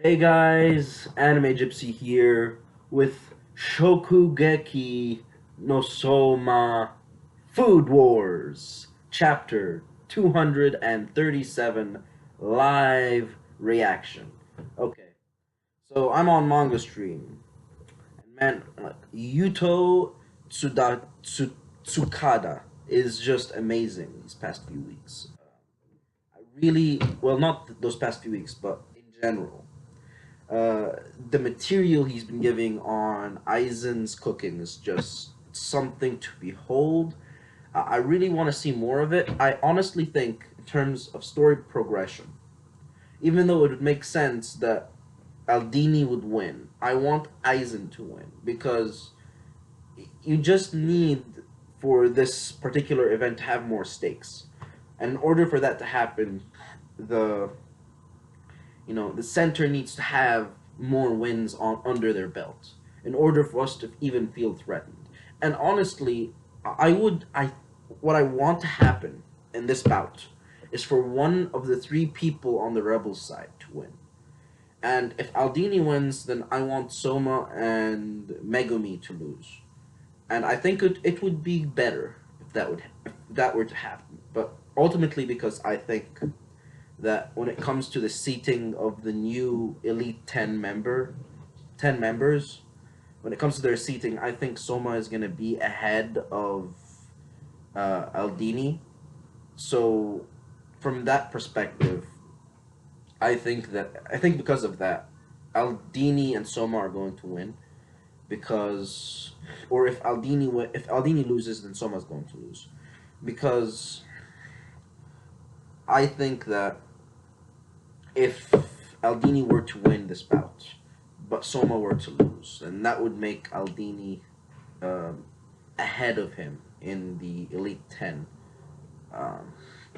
Hey guys, Anime Gypsy here with Shokugeki no Soma Food Wars, Chapter 237 Live Reaction. Okay, so I'm on Manga Stream, and man, Yuto Tsukada is just amazing these past few weeks. I really, well, not those past few weeks, but in general. The material he's been giving on Aizen's cooking is just something to behold. I really want to see more of it. I honestly think, in terms of story progression, even though it would make sense that Aldini would win, I want Aizen to win because you just need for this particular event to have more stakes. And in order for that to happen, the the center needs to have more wins on under their belt in order for us to even feel threatened. And honestly, I would I what I want to happen in this bout is for one of the three people on the rebels side to win. And if Aldini wins, then I want Soma and Megumi to lose. And I think it would be better if that were to happen. But ultimately, because I think that when it comes to the seating of the new Elite 10 members, when it comes to their seating, I think Soma is going to be ahead of Aldini. So, from that perspective, I think because of that, Aldini and Soma are going to win because, or if Aldini loses, then Soma's going to lose because I think that if Aldini were to win this bout, but Soma were to lose, and that would make Aldini um, ahead of him in the Elite 10 um,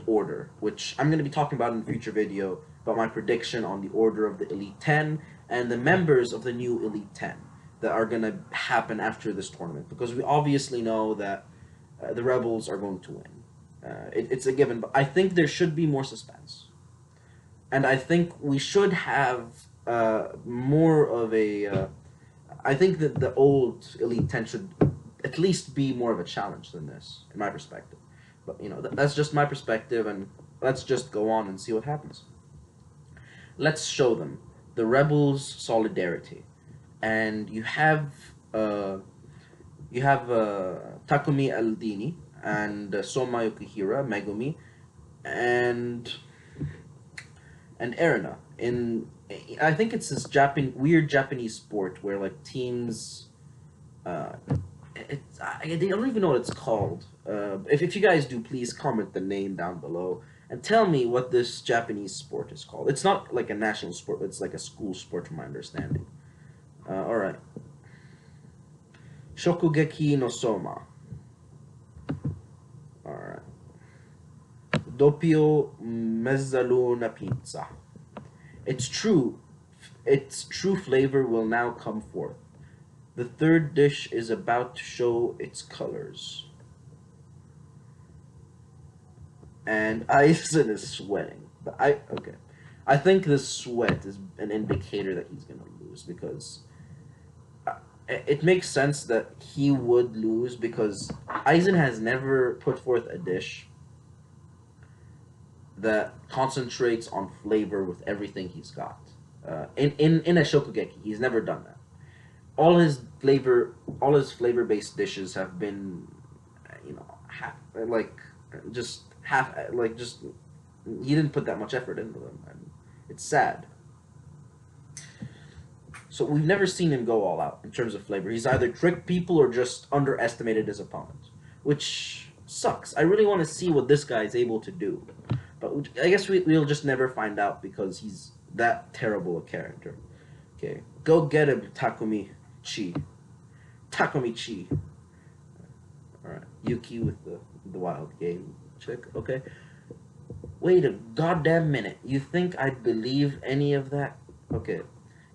order, which I'm going to be talking about in a future video about my prediction on the order of the Elite 10 and the members of the new Elite 10 that are going to happen after this tournament, because we obviously know that the Rebels are going to win. It's a given, but I think there should be more suspense, and I think we should have more of a. I think that the old Elite 10 should at least be more of a challenge than this, in my perspective. But that's just my perspective, and let's just go on and see what happens. Let's show them the rebels' solidarity, and you have Takumi Aldini and Soma Yukihira Megumi, and Erina in I think it's this weird Japanese sport where like teams uh I don't even know what it's called. If you guys do, please comment the name down below and tell me what this Japanese sport is called. It's not like a national sport, but it's like a school sport from my understanding. All right. Shokugeki no Soma. All right. Doppio mezzaluna pizza. It's true. Its true flavor will now come forth. The third dish is about to show its colors. And Aizen is sweating. Okay. I think this sweat is an indicator that he's gonna lose because it makes sense that he would lose because Aizen has never put forth a dish that concentrates on flavor with everything he's got. In a shokugeki, he's never done that. All his flavor based dishes have been, half like just half like just he didn't put that much effort into them, and it's sad. So we've never seen him go all out in terms of flavor. He's either tricked people or just underestimated his opponent, which sucks. I really want to see what this guy is able to do, but I guess we'll just never find out because he's that terrible a character. Okay, go get him, Takumi Chi. Takumi Chi. All right, Yuki with the wild game chick. Okay, wait a goddamn minute. You think I'd believe any of that? Okay,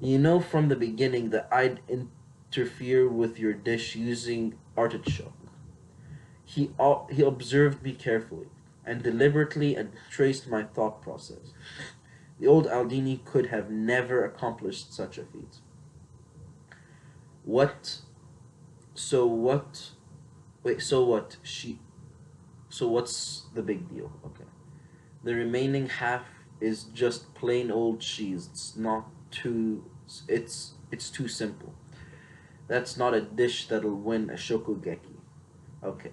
you know from the beginning that I'd interfere with your dish using artichoke. He observed me carefully and deliberately and traced my thought process. The old Aldini could have never accomplished such a feat. What? So what? Wait. So what? So what's the big deal? Okay. The remaining half is just plain old cheese. It's not too. It's too simple. That's not a dish that'll win a shokugeki. Okay.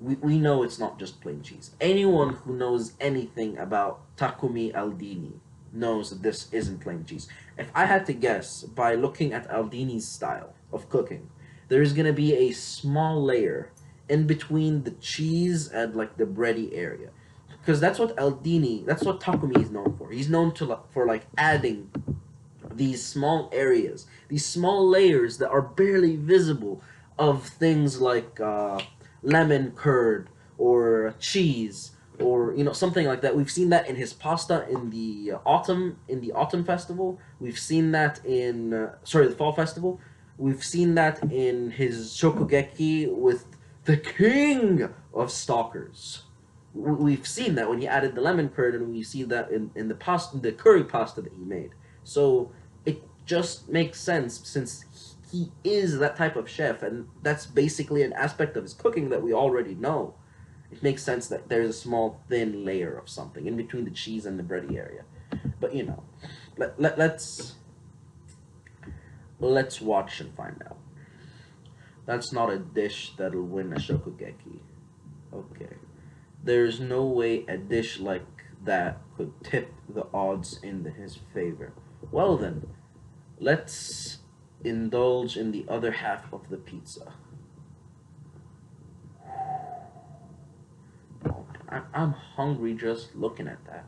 We know it's not just plain cheese. Anyone who knows anything about Takumi Aldini knows that this isn't plain cheese. If I had to guess, by looking at Aldini's style of cooking, there is gonna be a small layer in between the cheese and like the bready area, because that's what Takumi is known for. He's known for like adding these small areas, these small layers that are barely visible of things like lemon curd or cheese or something like that. We've seen that in his pasta in the autumn festival. We've seen that in the fall festival. We've seen that in his shokugeki with the king of stalkers. We've seen that when he added the lemon curd, and we see that in the curry pasta that he made. So it just makes sense, since he is that type of chef, and that's basically an aspect of his cooking that we already know. It makes sense that there's a small thin layer of something in between the cheese and the bready area. But let's watch and find out. That's not a dish that'll win a shokugeki. Okay. There's no way a dish like that could tip the odds in his favor. Well then, let's indulge in the other half of the pizza. I'm hungry just looking at that.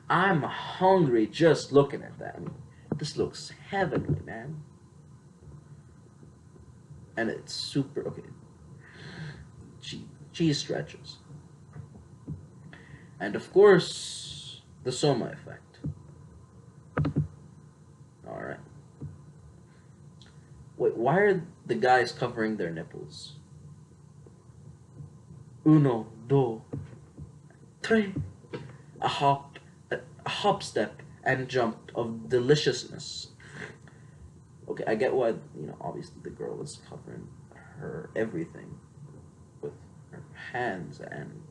I'm hungry just looking at that. I mean, this looks heavenly, man. And it's super okay. Cheese stretches. And of course, the Soma effect. Alright. Wait, why are the guys covering their nipples? Uno, do, tre. A hop step and jump of deliciousness. Okay, I get why, obviously the girl is covering her everything with her hands and...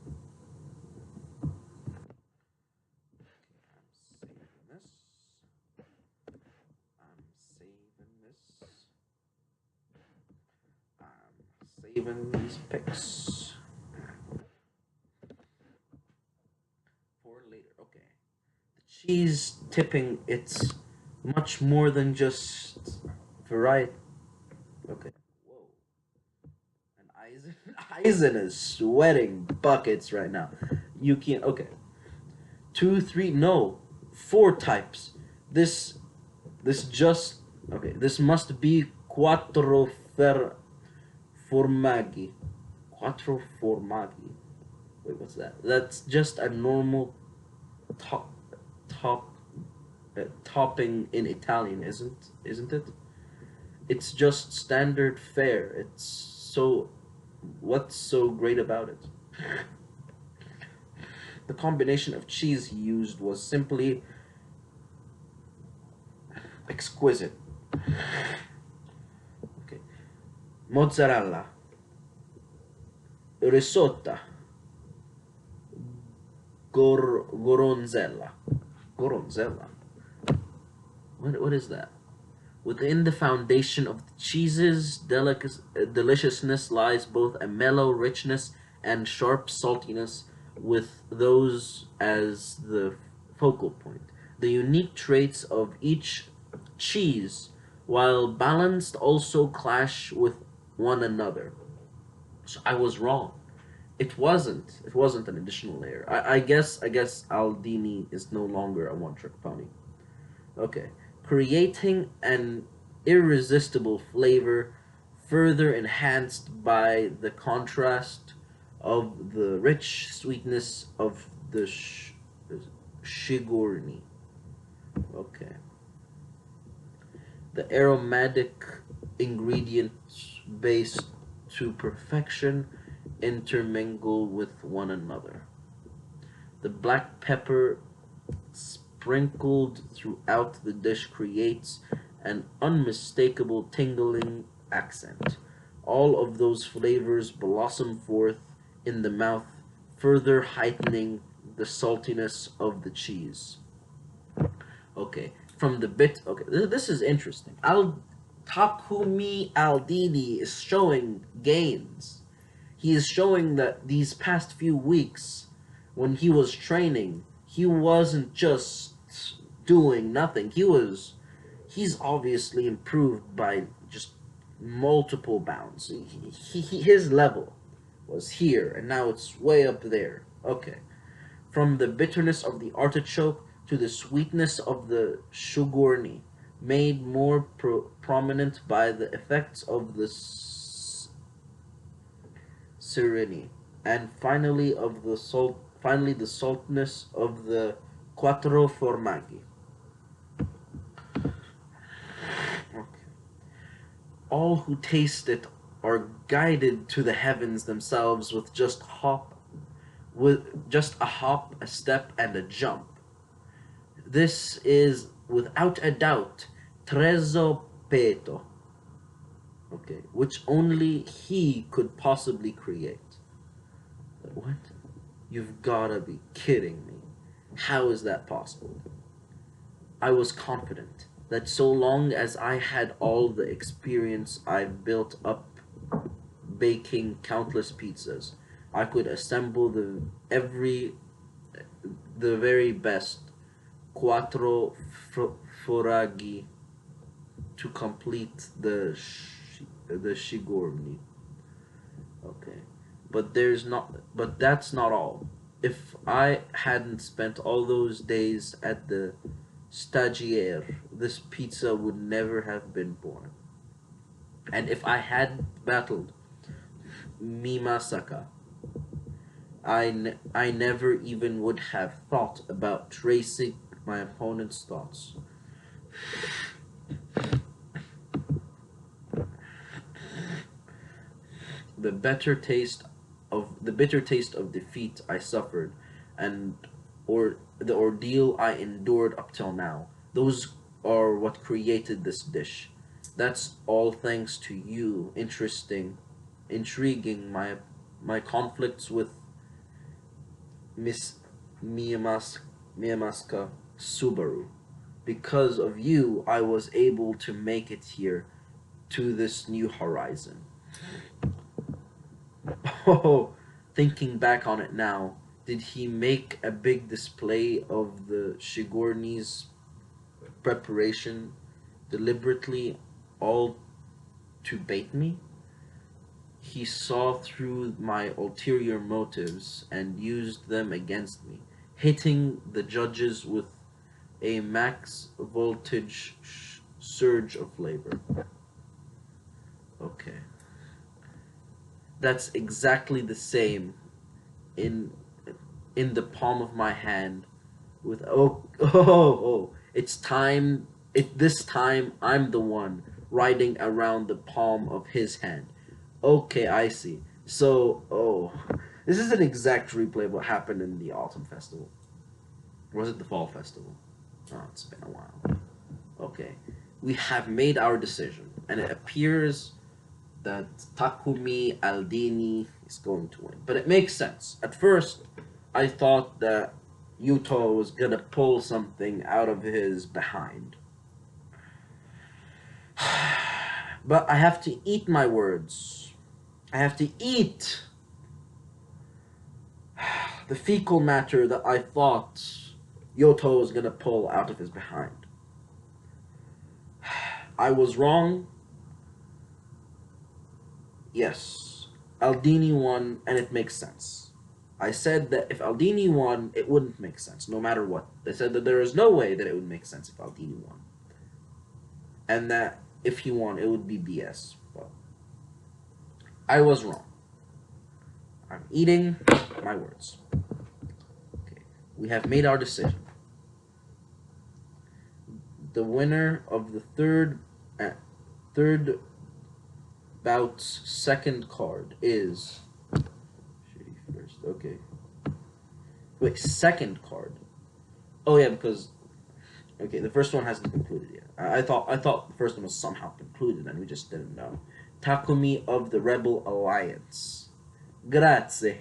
saving these pics for later. Okay. The cheese tipping, it's much more than just variety. Okay. Whoa. And Eisen is sweating buckets right now. You can't. Okay. 2, 3, no. 4 types. This just. Okay. This must be quattro formaggi. Quattro formaggi. Wait, what's that? That's just a normal top top topping in Italian, isn't it? It's just standard fare. It's so what's so great about it? The combination of cheese he used was simply exquisite. Okay. Mozzarella, risotto, goronzella. Goronzella. What is that? Within the foundation of the cheese's deliciousness lies both a mellow richness and sharp saltiness, with those as the focal point. The unique traits of each cheese, while balanced, also clash with one another. So I was wrong. It wasn't. It wasn't an additional layer. I guess Aldini is no longer a one-trick pony. Okay. Creating an irresistible flavor, further enhanced by the contrast of the rich sweetness of the shigurni. Okay. The aromatic ingredients based to perfection intermingle with one another. The black pepper sprinkled throughout the dish creates an unmistakable tingling accent. All of those flavors blossom forth in the mouth, further heightening the saltiness of the cheese. Okay, from the bit. Okay, this is interesting. Takumi Aldini is showing gains. He is showing that these past few weeks, when he was training, he wasn't just doing nothing. He's obviously improved by just multiple bounds. His level was here, and now it's way up there. Okay. From the bitterness of the artichoke to the sweetness of the shugorni, made more prominent by the effects of the Sirini, and finally the saltness of the quattro formaggi. Okay. All who taste it are guided to the heavens themselves with just a hop, a step, and a jump. This is without a doubt Trezzo Peto, okay, which only he could possibly create. What? You've gotta be kidding me. How is that possible? I was confident that so long as I had all the experience I've built up baking countless pizzas, I could assemble the very best quattro foraggi to complete the shigorni. Okay, but that's not all. If I hadn't spent all those days at the stagiaire, this pizza would never have been born. And if I had battled Mimasaka, I never even would have thought about tracing my opponent's thoughts. The bitter taste of defeat I suffered, and or the ordeal I endured up till now, those are what created this dish. That's all thanks to you intriguing my conflicts with Miss Miyamaska Subaru. Because of you, I was able to make it here to this new horizon. Oh, thinking back on it now, did he make a big display of the Shigorni's preparation deliberately, all to bait me? He saw through my ulterior motives and used them against me, hitting the judges with a max voltage surge of flavor. Okay. That's exactly the same in in the palm of my hand with it's time this time I'm the one riding around the palm of his hand. Okay, I see. So, this is an exact replay of what happened in the autumn festival. Or was it the fall festival? Oh, it's been a while. Okay. We have made our decision, and it appears that Takumi Aldini is going to win. But it makes sense. At first, I thought that Yuto was gonna pull something out of his behind. But I have to eat my words. I have to eat the fecal matter that I thought Yoto was gonna pull out of his behind. I was wrong. Yes, Aldini won, and it makes sense. I said that if Aldini won, it wouldn't make sense, no matter what. They said that there is no way that it would make sense if Aldini won. And that if he won, it would be BS. But I was wrong. I'm eating my words. Okay, we have made our decision. The winner of the third bout's second card is shitty first. Okay. Wait, second card. Oh yeah, because Okay, the first one hasn't concluded yet. I thought the first one was somehow concluded, and we just didn't know. Takumi of the Rebel Alliance. Grazie.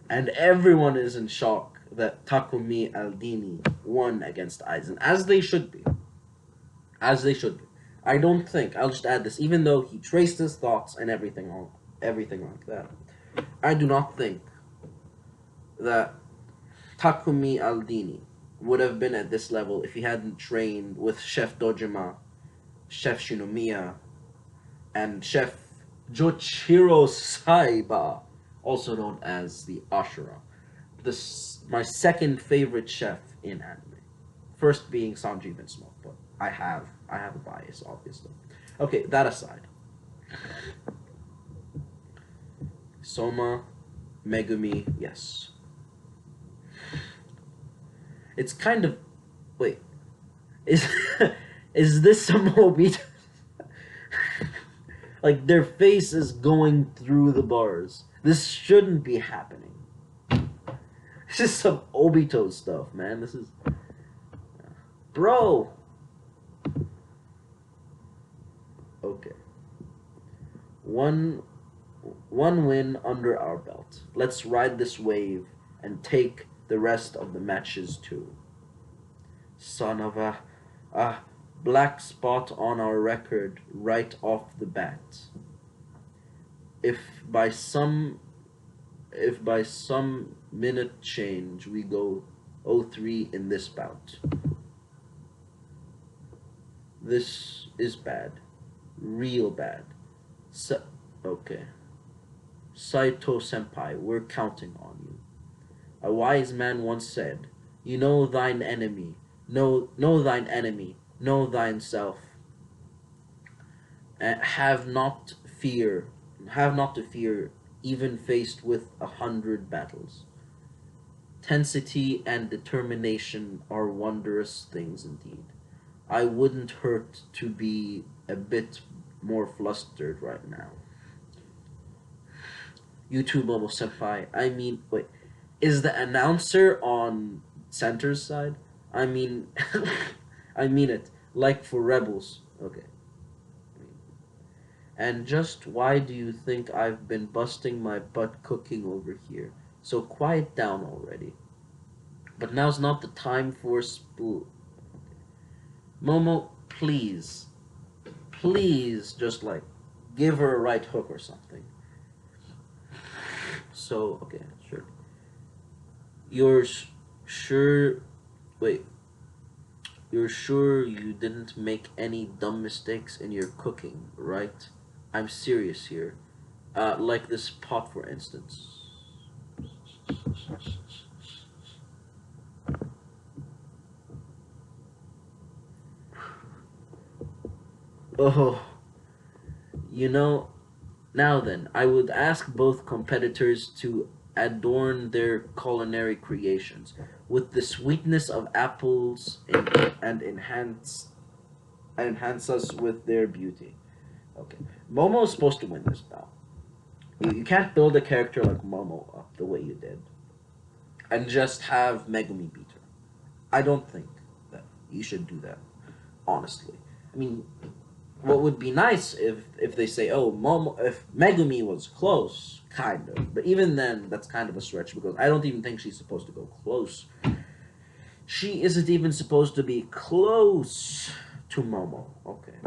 And everyone is in shock that Takumi Aldini won against Aizen, as they should be. As they should be. I don't think, I'll just add this, even though he traced his thoughts and everything like that, I do not think that Takumi Aldini would have been at this level if he hadn't trained with Chef Dojima, Chef Shinomiya, and Chef Jochiro Saiba, also known as the Ashura. This my second favorite chef in anime. First being Sanji Vinsmoke, but I have a bias, obviously. Okay, that aside. Soma, Megumi, yes. It's kind of wait. Is is this some Obito? Like their face is going through the bars. This shouldn't be happening. This is some Obito stuff, man. This is bro. Okay. One one win under our belt. Let's ride this wave and take the rest of the matches too. Son of a black spot on our record right off the bat. If by some if by some minute change we go 0-3 in this bout. This is bad. Real bad. Okay. Saito Senpai, we're counting on you. A wise man once said, "You know thine enemy, know thine enemy, know thine self. And have not to fear, even faced with 100 battles. Tensity and determination are wondrous things indeed. I wouldn't hurt to be a bit more flustered right now." YouTube Momo Senpai, I mean, wait, is the announcer on Center's side? I mean, I mean it, like for Rebels. Okay. And just why do you think I've been busting my butt cooking over here? So quiet down already. But now's not the time for spool. Momo, please, please, just like give her a right hook or something. So okay, sure. You're sure. Wait. You're sure you didn't make any dumb mistakes in your cooking, right? I'm serious here. Like this pot, for instance. Oh, you know, now then, I would ask both competitors to adorn their culinary creations with the sweetness of apples and enhance us with their beauty. Okay, Momo is supposed to win this bout. You can't build a character like Momo up the way you did and just have Megumi beat her. I don't think that you should do that. Honestly, I mean, what would be nice if they say, oh, Momo, if Megumi was close, kind of, but even then, that's kind of a stretch because I don't even think she's supposed to go close. She isn't even supposed to be close to Momo. Okay,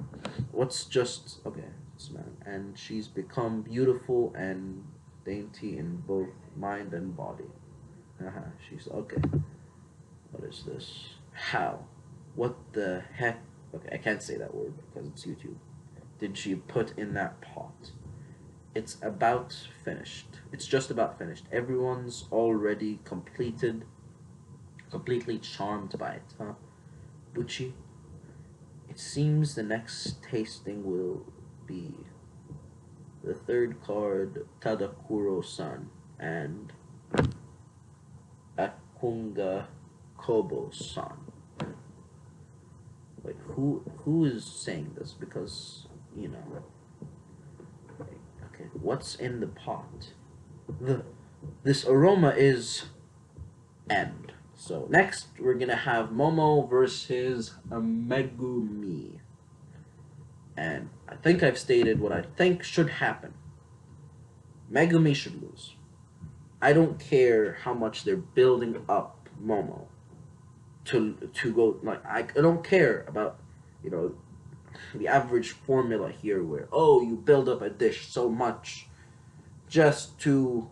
what's just okay, this man, and she's become beautiful and dainty in both mind and body. She's okay. What is this? How? What the heck? Okay, I can't say that word because it's YouTube. Did she put in that pot? It's about finished. It's just about finished. Everyone's already completely charmed by it, huh? Buchi, it seems the next tasting will be the third card, Tadakuro-san, and Akunga Kobo-san. Wait, who is saying this? Because, you know, what's in the pot? This aroma is end. So next we're gonna have Momo versus Megumi. And I think I've stated what I think should happen. Megumi should lose. I don't care how much they're building up Momo to go, like, I don't care about, you know, the average formula here where, oh, you build up a dish so much just to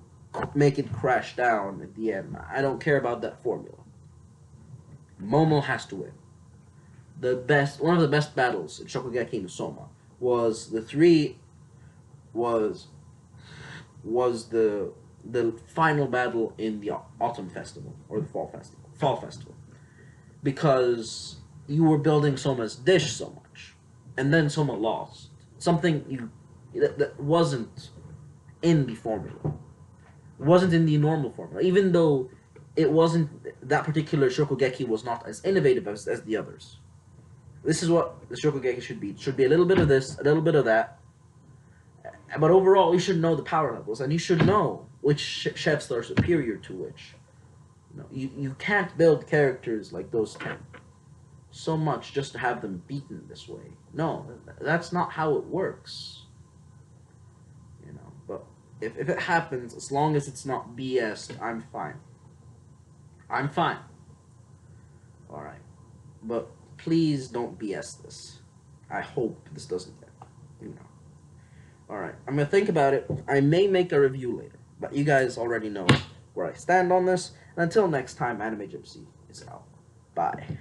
make it crash down at the end. I don't care about that formula. Momo has to win. One of the best battles in Shokugeki no Soma was the final battle in the autumn festival or the fall festival, because you were building Soma's dish so much, and then Soma lost something that wasn't in the formula, wasn't in the normal formula, even though it wasn't, that particular Shokugeki was not as innovative as the others. This is what the Shokugeki should be. It should be a little bit of this, a little bit of that. But overall, you should know the power levels, and you should know which chefs are superior to which. You can't build characters like those 10 so much just to have them beaten this way. No, that's not how it works. But if it happens, as long as it's not BS, I'm fine. I'm fine. Alright. But please don't BS this. I hope this doesn't get, Alright, I'm going to think about it. I may make a review later, but you guys already know where I stand on this. And until next time, Anime Gypsy is out. Bye.